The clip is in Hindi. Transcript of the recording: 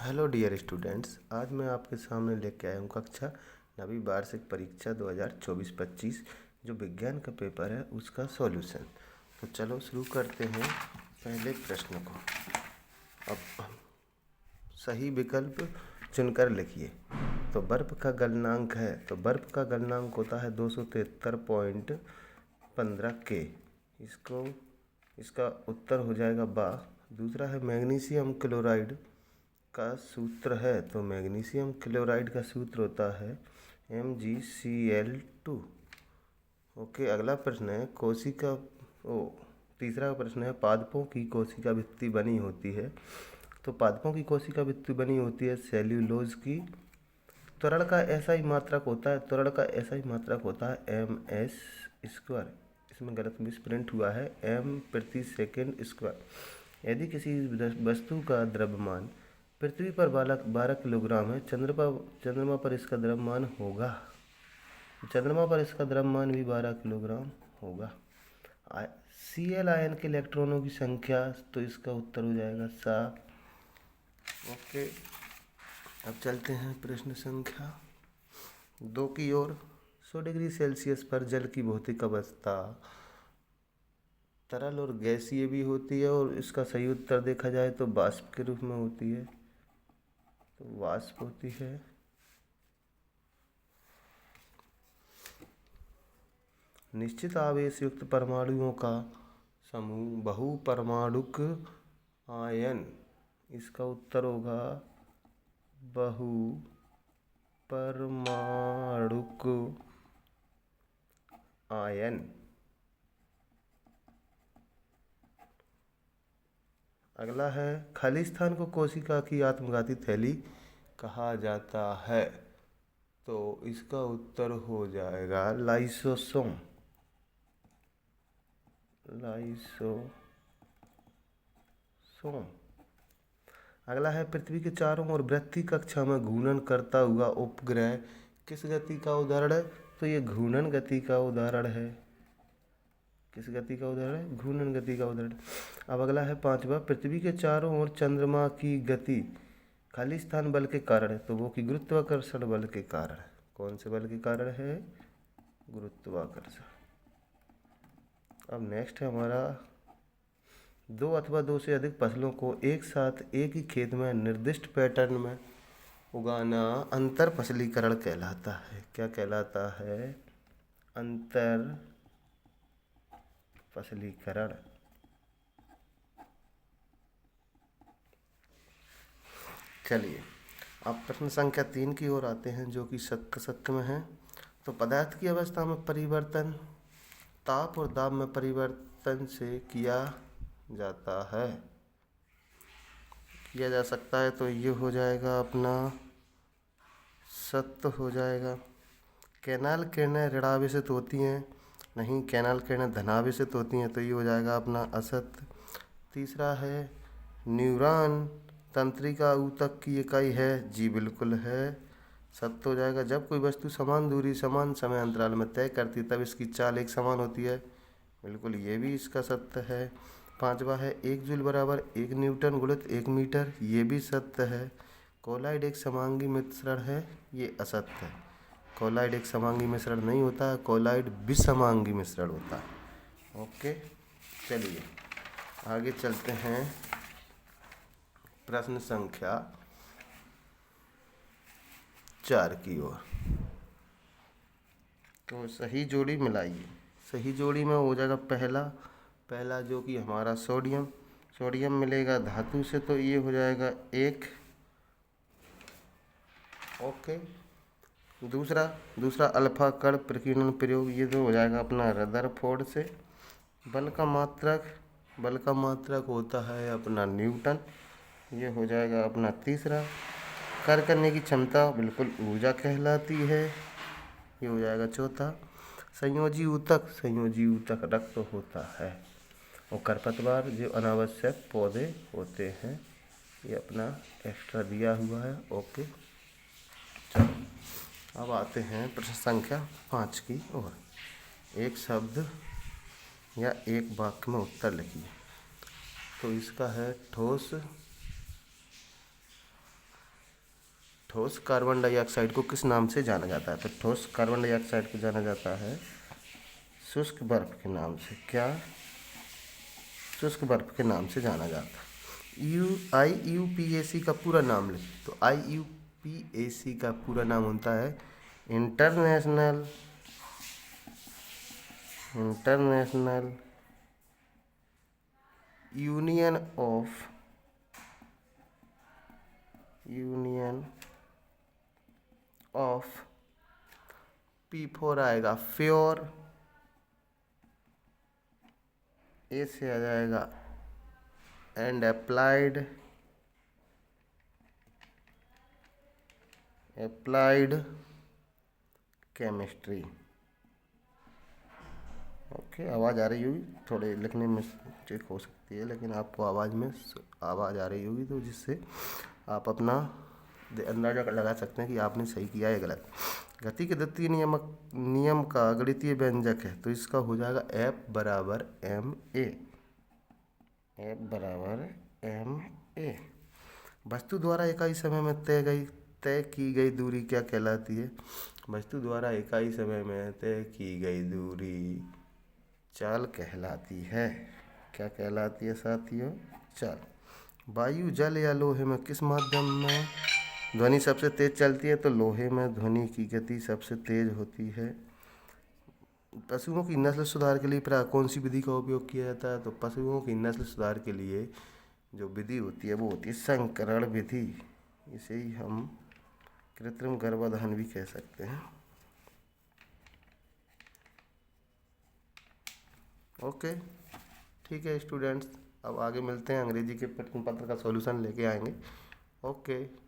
हेलो डियर स्टूडेंट्स, आज मैं आपके सामने लेके आया हूँ कक्षा 9वीं वार्षिक परीक्षा 2024-25 जो विज्ञान का पेपर है उसका सॉल्यूशन। तो चलो शुरू करते हैं पहले प्रश्न को। अब सही विकल्प चुनकर लिखिए। तो बर्फ़ का गलनांक है, तो बर्फ़ का गलनांक होता है 273.15 के। इसका उत्तर हो जाएगा बा। दूसरा है मैग्नीशियम क्लोराइड का सूत्र है, तो मैग्नीशियम क्लोराइड का सूत्र होता है MgCl2। ओके, अगला प्रश्न है तीसरा प्रश्न है पादपों की कोशिका भित्ति बनी होती है। तो पादपों की कोशिका भित्ति बनी होती है सेल्यूलोज की। त्वरण का SI मात्रक होता है, त्वरण का SI मात्रक होता है ms²। इसमें गलत मिसप्रिंट हुआ है m/s²। यदि किसी वस्तु का द्रव्यमान पृथ्वी पर 12 किलोग्राम है, चंद्रमा पर इसका द्रव्यमान होगा, चंद्रमा पर इसका द्रव्यमान भी 12 किलोग्राम होगा। Cl आयन के इलेक्ट्रॉनों की संख्या, तो इसका उत्तर हो जाएगा 7। ओके, अब चलते हैं प्रश्न संख्या 2 की ओर। 100 डिग्री सेल्सियस पर जल की भौतिक अवस्था तरल और गैसीय भी होती है, और इसका सही उत्तर देखा जाए तो वाष्प के रूप में होती है, तो वाष्प होती है। निश्चित आवेश युक्त परमाणुओं का समूह बहुपरमाणुक आयन, इसका उत्तर होगा बहुपरमाणुक आयन। अगला है खाली स्थान को कोशिका की आत्मघाती थैली कहा जाता है, तो इसका उत्तर हो जाएगा लाइसोसोम। अगला है पृथ्वी के चारों ओर वृत्तीय कक्षा में घूर्णन करता हुआ उपग्रह किस गति का उदाहरण है? तो ये घूर्णन गति का उदाहरण है। किस गति का उदाहरण है? घूर्णन गति का उदाहरण। अब अगला है 5वां, पृथ्वी के चारों ओर चंद्रमा की गति खाली स्थान बल के कारण है, तो वो कि गुरुत्वाकर्षण बल के कारण है। कौन से बल के कारण है? गुरुत्वाकर्षण। अब नेक्स्ट है हमारा 2 अथवा 2 से अधिक फसलों को एक साथ एक ही खेत में निर्दिष्ट पैटर्न में उगाना अंतर फसलीकरण कहलाता है। क्या कहलाता है? अंतर फसलीकरण। चलिए अब प्रश्न संख्या 3 की ओर आते हैं, जो कि शक में है। तो पदार्थ की अवस्था में परिवर्तन ताप और दाब में परिवर्तन से किया जा सकता है, तो ये हो जाएगा अपना सत्य हो जाएगा। कैनाल किरणें ऋणावेशित होती हैं, नहीं, कैनाल किरणें धनावेशित होती हैं, तो ये हो जाएगा अपना असत्य। तीसरा है न्यूरॉन तंत्रिका ऊतक की इकाई है, जी बिल्कुल है, सत्य हो जाएगा। जब कोई वस्तु समान दूरी समान समय अंतराल में तय करती है तब इसकी चाल एक समान होती है, बिल्कुल, ये भी इसका सत्य है। 5वां है 1 जूल बराबर 1 न्यूटन गुणित 1 मीटर, ये भी सत्य है। कोलाइड एक समांगी मिश्रण है, ये असत्य है। कोलाइड एक समांगी मिश्रण नहीं होता है, कोलाइड विसमांगी मिश्रण होता है। ओके, चलिए आगे चलते हैं प्रश्न संख्या 4 की ओर। तो सही जोड़ी मिलाइए। सही जोड़ी में हो जाएगा पहला जो कि हमारा सोडियम मिलेगा धातु से, तो ये हो जाएगा 1। ओके, दूसरा अल्फा कण प्रकीर्णन प्रयोग, ये तो हो जाएगा अपना रदरफोर्ड से। बल का मात्रक होता है अपना न्यूटन, ये हो जाएगा अपना तीसरा। कार्य करने की क्षमता बिल्कुल ऊर्जा कहलाती है, ये हो जाएगा चौथा। संयोजी ऊतक रक्त होता है, और खरपतवार जो अनावश्यक पौधे होते हैं, ये अपना एक्स्ट्रा दिया हुआ है। ओके, चलो अब आते हैं प्रश्न संख्या 5 की ओर। एक शब्द या एक वाक्य में उत्तर लिखिए। तो इसका है ठोस ठोस कार्बन डाइऑक्साइड को किस नाम से जाना जाता है? तो ठोस कार्बन डाइऑक्साइड को जाना जाता है शुष्क बर्फ के नाम से। क्या? शुष्क बर्फ के नाम से जाना जाता है। IUPAC का पूरा नाम ले तो IUPAC का पूरा नाम होता है इंटरनेशनल यूनियन ऑफ P4 आएगा फ्योर, ए से आ जाएगा एंड अप्लाइड केमिस्ट्री। ओके, आवाज़ आ रही होगी, थोड़े लिखने में मिस्टेक हो सकती है, लेकिन आपको आवाज़ आ रही होगी, तो जिससे आप अपना अंदाजा लगा सकते हैं कि आपने सही किया या गलत। गति के द्वितीय नियम का गणितीय व्यंजक है, तो इसका हो जाएगा F बराबर ma। वस्तु द्वारा इकाई समय में तय की गई दूरी क्या कहलाती है? वस्तु द्वारा इकाई समय में तय की गई दूरी चाल कहलाती है। क्या कहलाती है साथियों? चाल। वायु, जल या लोहे में किस माध्यम में ध्वनि सबसे तेज चलती है? तो लोहे में ध्वनि की गति सबसे तेज होती है। पशुओं की नस्ल सुधार के लिए प्रायः कौन सी विधि का उपयोग किया जाता है? तो पशुओं की नस्ल सुधार के लिए जो विधि होती है वो होती है संकरण विधि। इसे ही हम कृत्रिम गर्भाधान भी कह सकते हैं। ओके, ठीक है स्टूडेंट्स, अब आगे मिलते हैं, अंग्रेजी के प्रश्न पत्र का सॉल्यूशन लेके आएंगे। ओके।